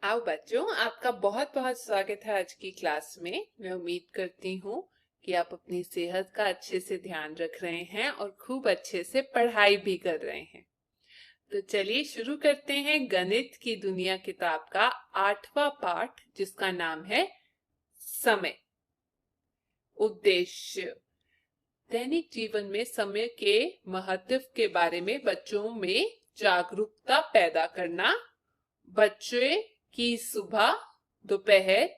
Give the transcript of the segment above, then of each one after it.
आओ बच्चों, आपका बहुत बहुत स्वागत है आज की क्लास में। मैं उम्मीद करती हूँ कि आप अपनी सेहत का अच्छे से ध्यान रख रहे हैं और खूब अच्छे से पढ़ाई भी कर रहे हैं। तो चलिए शुरू करते हैं गणित की दुनिया किताब का 8वां पाठ, जिसका नाम है समय। उद्देश्य। दैनिक जीवन में समय के महत्व के बारे में बच्चों में जागरूकता पैदा करना। बच्चे की सुबह, दोपहर,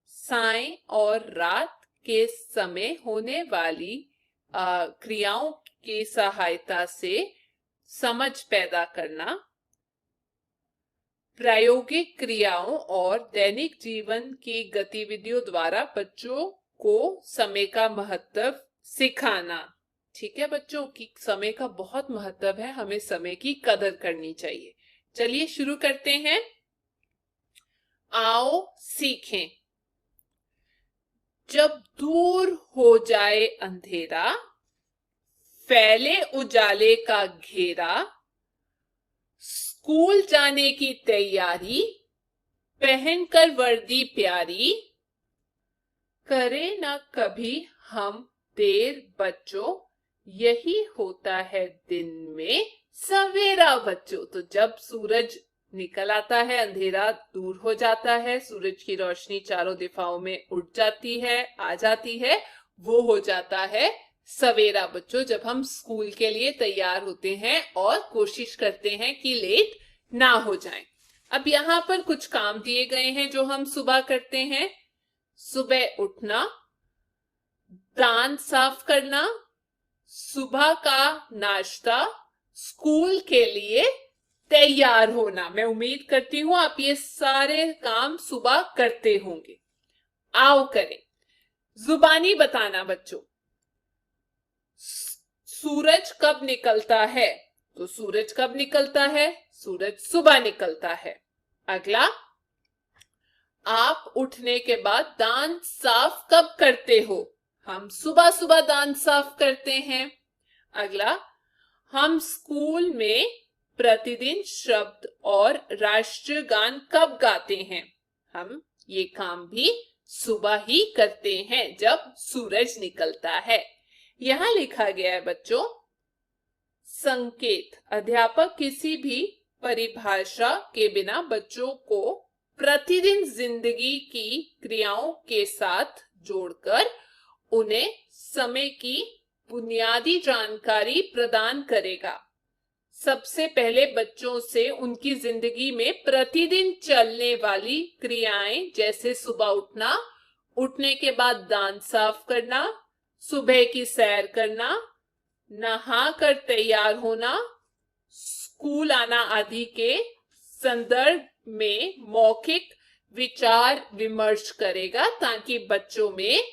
साय और रात के समय होने वाली क्रियाओं की सहायता से समझ पैदा करना। प्रायोगिक क्रियाओं और दैनिक जीवन की गतिविधियों द्वारा बच्चों को समय का महत्व सिखाना। ठीक है बच्चों, की समय का बहुत महत्व है, हमें समय की कदर करनी चाहिए। चलिए शुरू करते हैं। आओ सीखें। जब दूर हो जाए अंधेरा, फैले उजाले का घेरा, स्कूल जाने की तैयारी, पहनकर वर्दी प्यारी, करे ना कभी हम देर बच्चों, यही होता है दिन में सवेरा बच्चों। तो जब सूरज निकल आता है, अंधेरा दूर हो जाता है, सूरज की रोशनी चारों दिशाओं में उठ जाती है, आ जाती है, वो हो जाता है सवेरा बच्चों। जब हम स्कूल के लिए तैयार होते हैं और कोशिश करते हैं कि लेट ना हो जाएं। अब यहाँ पर कुछ काम दिए गए हैं जो हम सुबह करते हैं। सुबह उठना, दांत साफ करना, सुबह का नाश्ता, स्कूल के लिए तैयार होना। मैं उम्मीद करती हूं आप ये सारे काम सुबह करते होंगे। आओ करें। जुबानी बताना बच्चों। सूरज कब निकलता है? तो सूरज कब निकलता है? सूरज सुबह निकलता है। अगला, आप उठने के बाद दांत साफ कब करते हो? हम सुबह सुबह दांत साफ करते हैं। अगला, हम स्कूल में प्रतिदिन शब्द और राष्ट्रीय गान कब गाते हैं? हम ये काम भी सुबह ही करते हैं जब सूरज निकलता है। यहां लिखा गया है बच्चों, संकेत। अध्यापक किसी भी परिभाषा के बिना बच्चों को प्रतिदिन जिंदगी की क्रियाओं के साथ जोड़कर उन्हें समय की बुनियादी जानकारी प्रदान करेगा। सबसे पहले बच्चों से उनकी जिंदगी में प्रतिदिन चलने वाली क्रियाएं, जैसे सुबह उठना, उठने के बाद दांत साफ करना, सुबह की सैर करना, नहा कर तैयार होना, स्कूल आना आदि के संदर्भ में मौखिक विचार विमर्श करेगा, ताकि बच्चों में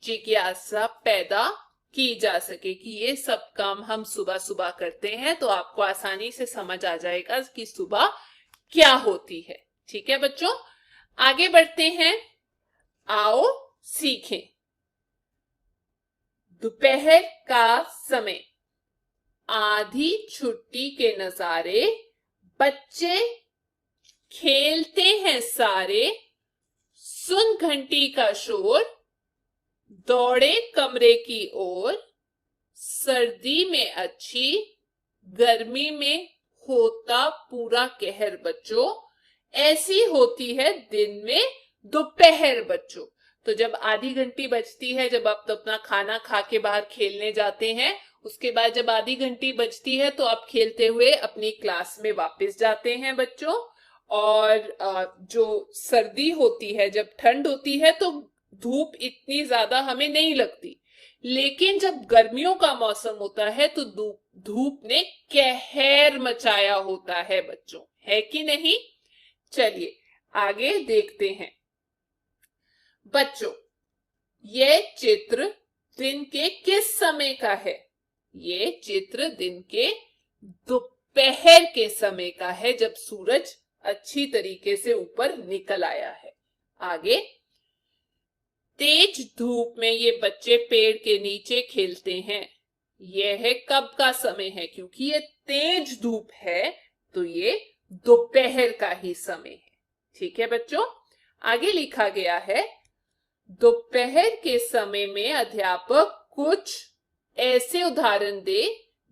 जिज्ञासा पैदा की जा सके कि ये सब काम हम सुबह सुबह करते हैं। तो आपको आसानी से समझ आ जाएगा कि सुबह क्या होती है। ठीक है बच्चों, आगे बढ़ते हैं। आओ सीखें। दोपहर का समय, आधी छुट्टी के नजारे, बच्चे खेलते हैं सारे, सुन घंटी का शोर, दौड़े कमरे की ओर, सर्दी में अच्छी, गर्मी में होता पूरा कहर बच्चों, ऐसी होती है दिन में दोपहर बच्चों। तो जब आधी घंटी बचती है, जब आप तो अपना खाना खा के बाहर खेलने जाते हैं, उसके बाद जब आधी घंटी बचती है तो आप खेलते हुए अपनी क्लास में वापस जाते हैं बच्चों। और जो सर्दी होती है, जब ठंड होती है, तो धूप इतनी ज्यादा हमें नहीं लगती। लेकिन जब गर्मियों का मौसम होता है तो धूप ने कहर मचाया होता है बच्चों, है कि नहीं? चलिए आगे देखते हैं। बच्चों, यह चित्र दिन के किस समय का है? ये चित्र दिन के दोपहर के समय का है, जब सूरज अच्छी तरीके से ऊपर निकल आया है। आगे, तेज धूप में ये बच्चे पेड़ के नीचे खेलते हैं। यह है कब का समय है? क्योंकि ये तेज धूप है तो ये दोपहर का ही समय है। ठीक है बच्चों, आगे लिखा गया है, दोपहर के समय में अध्यापक कुछ ऐसे उदाहरण दे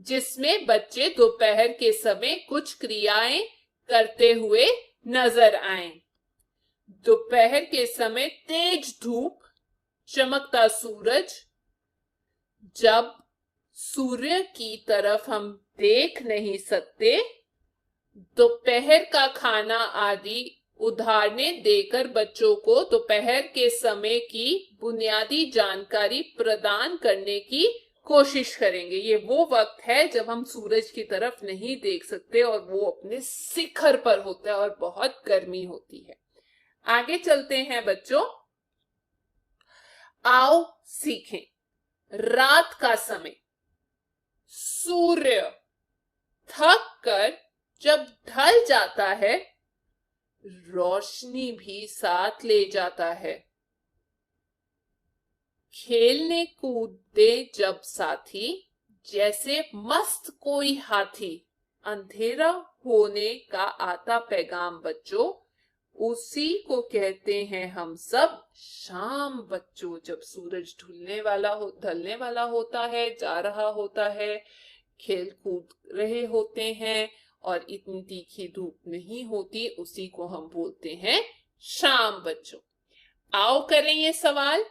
जिसमें बच्चे दोपहर के समय कुछ क्रियाएं करते हुए नजर आएं। दोपहर के समय तेज धूप, चमकता सूरज, जब सूर्य की तरफ हम देख नहीं सकते, दोपहर का खाना आदि उदाहरणें देकर बच्चों को दोपहर के समय की बुनियादी जानकारी प्रदान करने की कोशिश करेंगे। ये वो वक्त है जब हम सूरज की तरफ नहीं देख सकते और वो अपने शिखर पर होता है और बहुत गर्मी होती है। आगे चलते हैं बच्चों, आओ सीखें। रात का समय, सूर्य थक कर जब ढल जाता है, रोशनी भी साथ ले जाता है। खेलने कूदते जब साथी, जैसे मस्त कोई हाथी, अंधेरा होने का आता पैगाम बच्चों, उसी को कहते हैं हम सब शाम बच्चों। जब सूरज ढलने वाला होता है, जा रहा होता है, खेल कूद रहे होते हैं और इतनी तीखी धूप नहीं होती, उसी को हम बोलते हैं शाम बच्चों। आओ करें ये सवाल,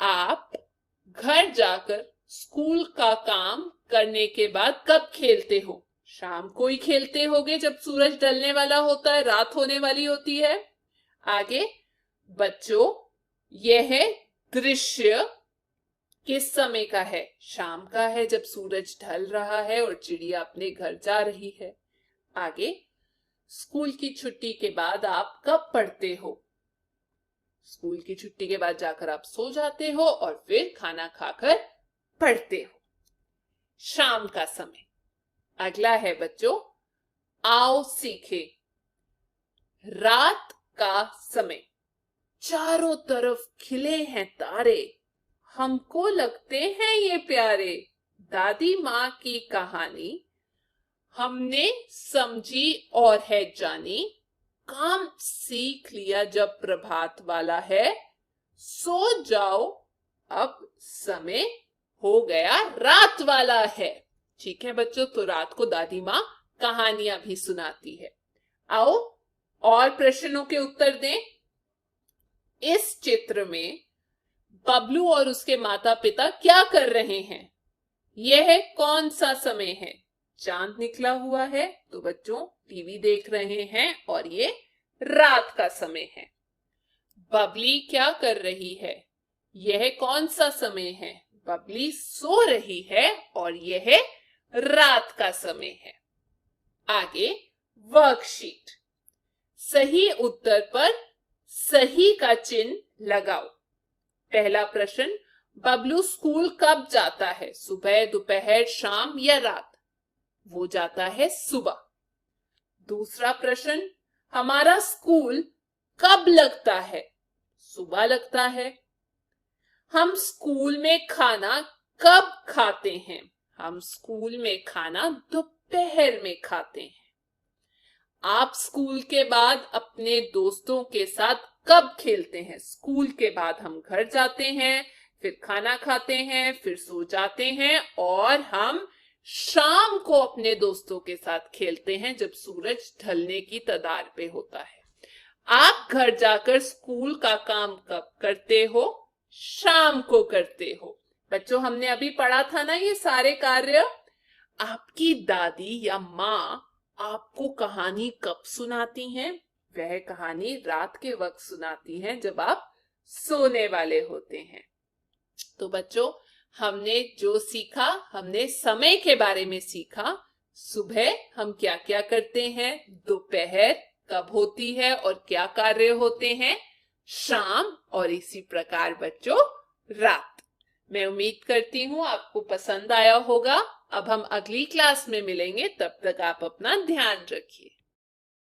आप घर जाकर स्कूल का काम करने के बाद कब खेलते हो? शाम को ही खेलते होगे जब सूरज ढलने वाला होता है, रात होने वाली होती है। आगे बच्चों, यह दृश्य किस समय का है? शाम का है, जब सूरज ढल रहा है और चिड़िया अपने घर जा रही है। आगे, स्कूल की छुट्टी के बाद आप कब पढ़ते हो? स्कूल की छुट्टी के बाद जाकर आप सो जाते हो और फिर खाना खाकर पढ़ते हो। शाम का समय। अगला है बच्चों, आओ सीखे। रात का समय, चारों तरफ खिले हैं तारे, हमको लगते हैं ये प्यारे। दादी माँ की कहानी हमने समझी और है जानी, काम सीख लिया जब प्रभात वाला है, सो जाओ अब समय हो गया रात वाला है। ठीक है बच्चों, तो रात को दादी माँ कहानियां भी सुनाती है। आओ और प्रश्नों के उत्तर दें। इस चित्र में बबलू और उसके माता पिता क्या कर रहे हैं? यह कौन सा समय है? चांद निकला हुआ है, तो बच्चों टीवी देख रहे हैं और ये रात का समय है। बबली क्या कर रही है? यह कौन सा समय है? बबली सो रही है और यह रात का समय है। आगे वर्कशीट, सही उत्तर पर सही का चिन्ह लगाओ। पहला प्रश्न, बबलू स्कूल कब जाता है? सुबह, दोपहर, शाम या रात? वो जाता है सुबह। दूसरा प्रश्न, हमारा स्कूल कब लगता है? सुबह लगता है। हम स्कूल में खाना कब खाते हैं? हम स्कूल में खाना दोपहर में खाते हैं। आप स्कूल के बाद अपने दोस्तों के साथ कब खेलते हैं? स्कूल के बाद हम घर जाते हैं, फिर खाना खाते हैं, फिर सो जाते हैं और हम शाम को अपने दोस्तों के साथ खेलते हैं जब सूरज ढलने की कगार पे होता है। आप घर जाकर स्कूल का काम कब करते हो? शाम को करते हो। बच्चों हमने अभी पढ़ा था ना ये सारे कार्य। आपकी दादी या माँ आपको कहानी कब सुनाती हैं? वह कहानी रात के वक्त सुनाती हैं जब आप सोने वाले होते हैं। तो बच्चों हमने जो सीखा, हमने समय के बारे में सीखा। सुबह हम क्या क्या करते हैं, दोपहर कब होती है और क्या कार्य होते हैं, शाम, और इसी प्रकार बच्चों रात। मैं उम्मीद करती हूँ आपको पसंद आया होगा। अब हम अगली क्लास में मिलेंगे, तब तक आप अपना ध्यान रखिए।